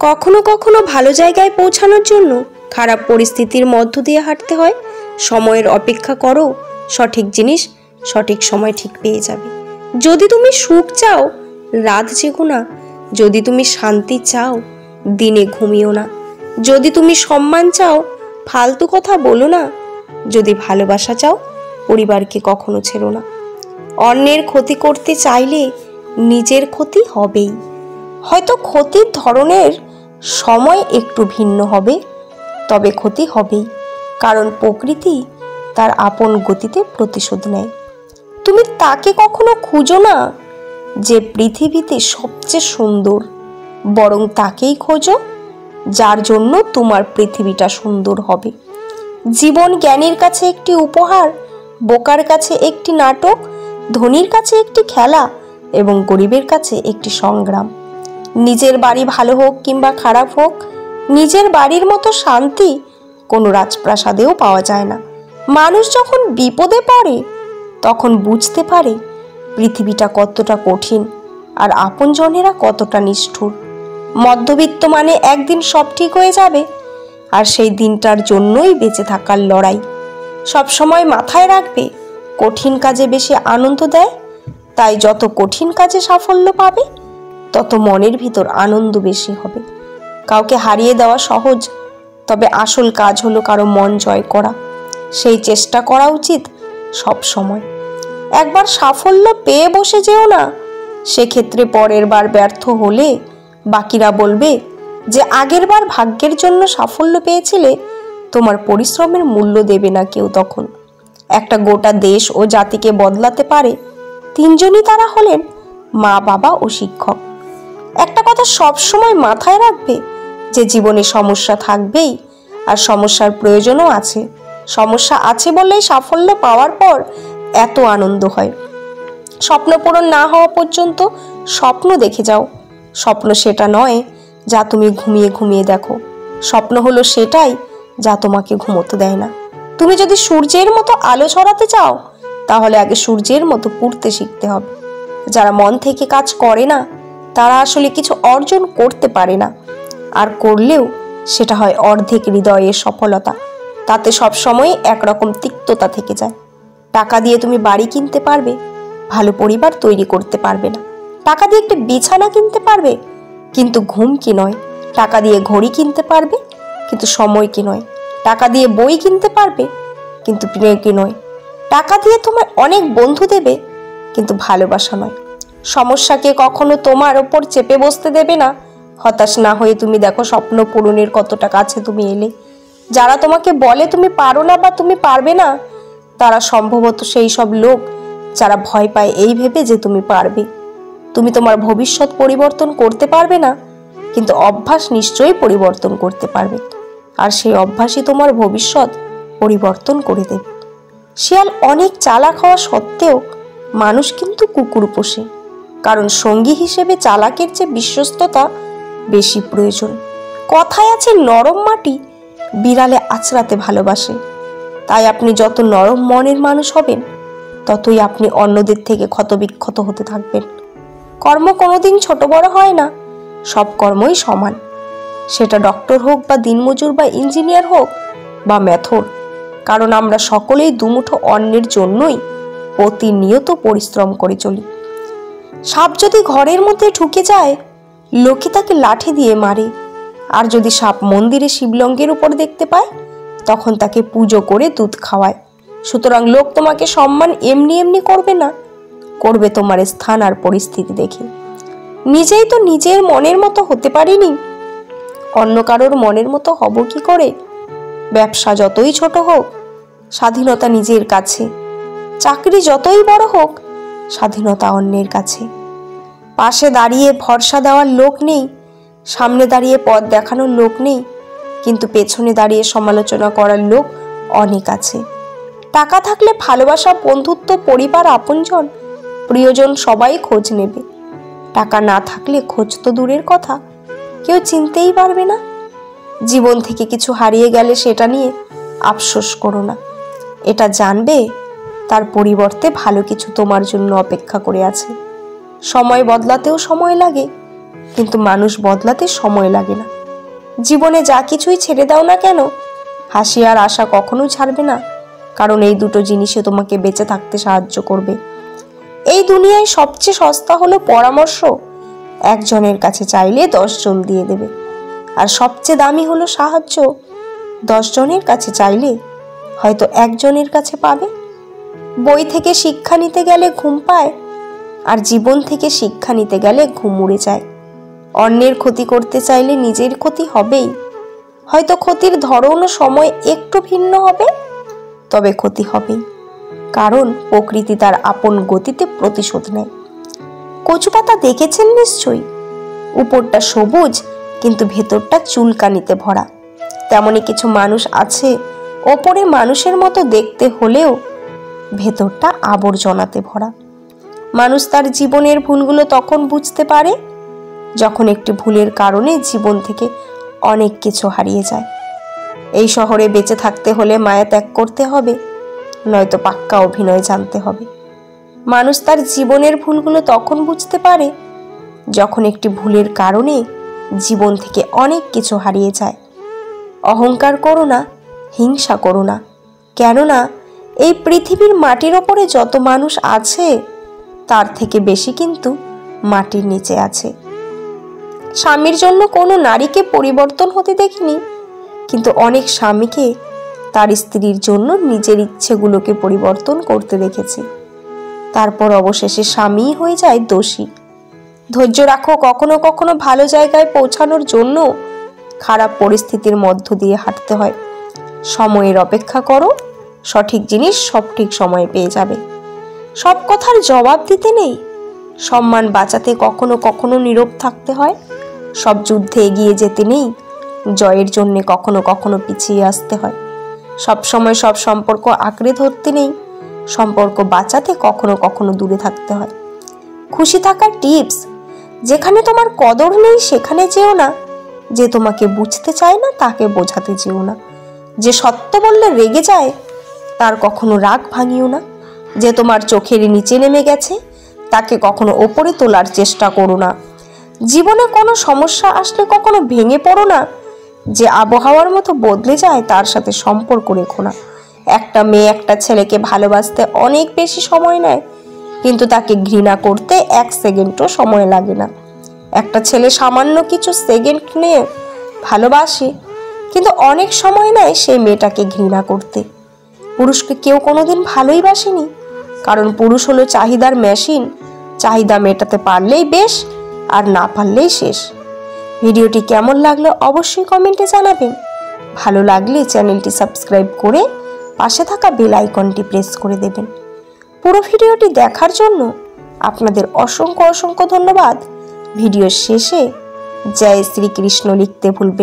কখনো কখনো ভালো জায়গায় পৌঁছানোর জন্য খারাপ পরিস্থিতির মধ্য দিয়ে হাঁটতে হয়। সময়ের অপেক্ষা করো, সঠিক জিনিস সঠিক সময় ঠিক পেয়ে যাবে। যদি তুমি সুখ চাও, রাত জেগো না। যদি তুমি শান্তি চাও, দিনে ঘুমিও না। যদি তুমি সম্মান চাও, ফালতু কথা বলো না। যদি ভালোবাসা চাও, পরিবারকে কখনো ছেড়ো না। অন্যের ক্ষতি করতে চাইলে নিজের ক্ষতি হবেই। হয়তো ক্ষতির ধরনের সময় একটু ভিন্ন হবে, তবে ক্ষতি হবেই, কারণ প্রকৃতি তার আপন গতিতে প্রতিশোধ নেয়। তুমি তাকে কখনো খুঁজো না যে পৃথিবীতে সবচেয়ে সুন্দর, বরং তাকেই খোঁজো যার জন্য তোমার পৃথিবীটা সুন্দর হবে। জীবন জ্ঞানীর কাছে একটি উপহার, বোকার কাছে একটি নাটক, ধনীর কাছে একটি খেলা এবং গরিবের কাছে একটি সংগ্রাম। নিজের বাড়ি ভালো হোক কিংবা খারাপ হোক, নিজের বাড়ির মতো শান্তি কোনো রাজপ্রাসাদেও পাওয়া যায় না। মানুষ যখন বিপদে পড়ে তখন বুঝতে পারে পৃথিবীটা কতটা কঠিন আর আপনজনেরা কতটা নিষ্ঠুর। মধ্যবিত্ত মানে একদিন সব ঠিক হয়ে যাবে, আর সেই দিনটার জন্যই বেঁচে থাকার লড়াই। সবসময় মাথায় রাখবে, কঠিন কাজে বেশি আনন্দ দেয়, তাই যত কঠিন কাজে সাফল্য পাবে তত মনের ভিতর আনন্দ বেশি হবে। কাউকে হারিয়ে দেওয়া সহজ, তবে আসল কাজ হলো কারো মন জয় করা। সেই চেষ্টা করা উচিত সব সময়। একবার সাফল্য পেয়ে বসে যেও না, সেক্ষেত্রে পরের বার ব্যর্থ হলে বাকিরা বলবে যে আগের বার ভাগ্যের জন্য সাফল্য পেয়েছিলে, তোমার পরিশ্রমের মূল্য দেবে না কেউ তখন। একটা গোটা দেশ ও জাতিকে বদলাতে পারে তিনজনই, তারা হলেন মা, বাবা ও শিক্ষক। একটা কথা সব সময় মাথায় রাখবে যে জীবনে সমস্যা থাকবেই, আর সমস্যার প্রয়োজনও আছে। সমস্যা আছে বলেই সাফল্য পাওয়ার পর এত আনন্দ হয়। স্বপ্ন পূরণ না হওয়া পর্যন্ত স্বপ্ন দেখে যাও। স্বপ্ন সেটা নয় যা তুমি ঘুমিয়ে ঘুমিয়ে দেখো, স্বপ্ন হলো সেটাই যা তোমাকে ঘুমোতে দেয় না। তুমি যদি সূর্যের মতো আলো ছড়াতে চাও, তাহলে আগে সূর্যের মতো পুড়তে শিখতে হবে। যারা মন থেকে কাজ করে না, তারা আসলে কিছু অর্জন করতে পারে না, আর করলেও সেটা হয় অর্ধেক হৃদয়ের সফলতা। তাতে সবসময় একরকম তিক্ততা থেকে যায়। টাকা দিয়ে তুমি বাড়ি কিনতে পারবে, ভালো পরিবার তৈরি করতে পারবে না। টাকা দিয়ে একটা বিছানা কিনতে পারবে, কিন্তু ঘুম কি নয়। টাকা দিয়ে ঘড়ি কিনতে পারবে, কিন্তু সময় কি নয়। টাকা দিয়ে বই কিনতে পারবে, কিন্তু প্রেম কি নয়। টাকা দিয়ে তোমার অনেক বন্ধু দেবে, কিন্তু ভালোবাসা নয়। সমস্যাকে কখনো তোমার ওপর চেপে বসতে দেবে না। হতাশ না হয়ে তুমি দেখো স্বপ্ন পূরণের কতটা কাছে তুমি এলে। যারা তোমাকে বলে তুমি পারো না বা তুমি পারবে না, তারা সম্ভবত সেই সব লোক যারা ভয় পায় এই ভেবে যে তুমি পারবে। তুমি তোমার ভবিষ্যৎ পরিবর্তন করতে পারবে না, কিন্তু অভ্যাস নিশ্চয়ই পরিবর্তন করতে পারবে, আর সেই অভ্যাসই তোমার ভবিষ্যৎ পরিবর্তন করে দেবে। শিয়াল অনেক চালাক হওয়া সত্ত্বেও মানুষ কিন্তু কুকুর পোষে, কারণ সঙ্গী হিসেবে চালাকের চেয়ে বিশ্বস্ততা বেশি প্রয়োজন। কথায় আছে নরম মাটি বিড়ালে আঁচড়াতে ভালোবাসে। তাই আপনি যত নরম মনের মানুষ হবেন, ততই আপনি অন্যদের থেকে ক্ষতবিক্ষত হতে থাকবেন। কর্ম কোনোদিন ছোট বড় হয় না, সব কর্মই সমান। সেটা ডক্টর হোক বা দিনমজুর বা ইঞ্জিনিয়ার হোক বা মেথর, কারণ আমরা সকলেই দুমুঠো অন্যের জন্যই প্রতিনিয়ত পরিশ্রম করে চলি। সাপ যদি ঘরের মধ্যে ঢুকে যায়, লোকে তাকে লাঠি দিয়ে মারে, আর যদি সাপ মন্দিরে শিবলিঙ্গের উপর দেখতে পায়, তখন তাকে পুজো করে দুধ খাওয়ায়। সুতরাং লোক তোমাকে সম্মান এমনি এমনি করবে না, করবে তোমার স্থান আর পরিস্থিতি দেখে। নিজেই তো নিজের মনের মতো হতে পারিনি, অন্য কারোর মনের মতো হব কি করে? ব্যবসা যতই ছোট হোক, স্বাধীনতা নিজের কাছে। চাকরি যতই বড় হোক, স্বাধীনতা অন্যের কাছে। পাশে দাঁড়িয়ে ভরসা দেওয়ার লোক নেই, সামনে দাঁড়িয়ে পথ দেখানোর লোক নেই, কিন্তু পেছনে দাঁড়িয়ে সমালোচনা করার লোক অনেক আছে। টাকা থাকলে ভালোবাসা, বন্ধুত্ব, পরিবার, আপনজন, প্রিয়জন সবাই খোঁজ নেবে। টাকা না থাকলে খোঁজ তো দূরের কথা, কেউ চিনতেই পারবে না। জীবন থেকে কিছু হারিয়ে গেলে সেটা নিয়ে আফসোস করো না। এটা জানবে তার পরিবর্তে ভালো কিছু তোমার জন্য অপেক্ষা করে আছে। সময় বদলাতেও সময় লাগে, কিন্তু মানুষ বদলাতে সময় লাগে না। জীবনে যা কিছুই ছেড়ে দাও না কেন, হাসি আর আশা কখনোই ছাড়বে না, কারণ এই দুটো জিনিসই তোমাকে বেঁচে থাকতে সাহায্য করবে। এই দুনিয়ায় সবচেয়ে সস্তা হলো পরামর্শ, একজনের কাছে চাইলে 10 জন দিয়ে দেবে। আর সবচেয়ে দামি হলো সাহায্য, 10 জনের কাছে চাইলে হয়তো একজনের কাছে পাবে। বই থেকে শিক্ষা নিতে গেলে ঘুম পায়, আর জীবন থেকে শিক্ষা নিতে গেলে ঘুম উড়ে যায়। অন্যের ক্ষতি করতে চাইলে নিজের ক্ষতি হবেই, হয়তো ক্ষতির ধরন ও সময় একটু ভিন্ন হবে, তবে ক্ষতি হবেই, কারণ প্রকৃতি তার আপন গতিতে প্রতিশোধ নেয়। কচু পাতা দেখেছেন নিশ্চয়ই, উপরটা সবুজ কিন্তু ভেতরটা চুলকানিতে ভরা। তেমনি কিছু মানুষ আছে, ওপরে মানুষের মতো দেখতে হলেও ভেতরটা আবর্জনাতে ভরা। মানুষ তার জীবনের ভুলগুলো তখন বুঝতে পারে যখন একটি ভুলের কারণে জীবন থেকে অনেক কিছু হারিয়ে যায়। এই শহরে বেঁচে থাকতে হলে মায়া ত্যাগ করতে হবে, নয়তো পাক্কা অভিনয় জানতে হবে। মানুষ তার জীবনের ভুলগুলো তখন বুঝতে পারে যখন একটি ভুলের কারণে জীবন থেকে অনেক কিছু হারিয়ে যায়। অহংকার করো না, হিংসা করো না, কেননা এই পৃথিবীর মাটির ওপরে যত মানুষ আছে তার থেকে বেশি কিন্তু মাটির নিচে আছে। স্বামীর জন্য কোনো নারীকে পরিবর্তন হতে দেখিনি, কিন্তু অনেক স্বামীকে তার স্ত্রীর জন্য নিজের ইচ্ছেগুলোকে পরিবর্তন করতে দেখেছি। তারপর অবশেষে স্বামী হয়ে যায় দোষী। ধৈর্য রাখো, কখনো কখনো ভালো জায়গায় পৌঁছানোর জন্য খারাপ পরিস্থিতির মধ্য দিয়ে হাঁটতে হয়। সময়ের অপেক্ষা করো, সঠিক জিনিস সঠিক সময়ে পেয়ে যাবে। সব কথার জবাব দিতে নেই, সম্মান বাঁচাতে কখনো কখনো নীরব থাকতে হয়। সব যুদ্ধে এগিয়ে যেতে নেই, জয়ের জন্য কখনো কখনো পিছিয়ে আসতে হয়। সব সময় সব সম্পর্ক আঁকড়ে ধরতে নেই, সম্পর্ক বাঁচাতে কখনো কখনো দূরে থাকতে হয়। খুশি থাকার টিপস, যেখানে তোমার কদর নেই সেখানে যেও না, যে তোমাকে বুঝতে চায় না তাকে বোঝাতে যেও না, যে সত্য বললে রেগে যায় তার কখনো রাগ ভাঙিও না, যে তোমার চোখের নিচে নেমে গেছে তাকে কখনো ওপরে তোলার চেষ্টা করো না। জীবনে কোনো সমস্যা আসলে কখনো ভেঙে পড়ো না, যে আবহাওয়ার মতো বদলে যায় তার সাথে সম্পর্ক রেখো না। একটা মেয়ে একটা ছেলেকে ভালোবাসতে অনেক বেশি সময় নেয়, কিন্তু তাকে ঘৃণা করতে 1 সেকেন্ডও সময় লাগে না। একটা ছেলে সামান্য কিছু সেকেন্ড নিয়ে ভালোবাসে, কিন্তু অনেক সময় নেয় সেই মেয়েটাকে ঘৃণা করতে। পুরুষকে কেউ কোনোদিন ভালোই বাসেনি, কারণ পুরুষ হলো চাহিদার মেশিন। চাহিদা মেটাতে পারলেই বেশ, আর না পারলেই শেষ। ভিডিওটি কেমন লাগলো অবশ্যই কমেন্টে জানাবেন। ভালো লাগলে চ্যানেলটি সাবস্ক্রাইব করে পাশে থাকা বেল আইকনটি প্রেস করে দেবেন। পুরো ভিডিওটি দেখার জন্য আপনাদের অসংখ্য অসংখ্য ধন্যবাদ। ভিডিওর শেষে জয় শ্রীকৃষ্ণ লিখতে ভুলবেন।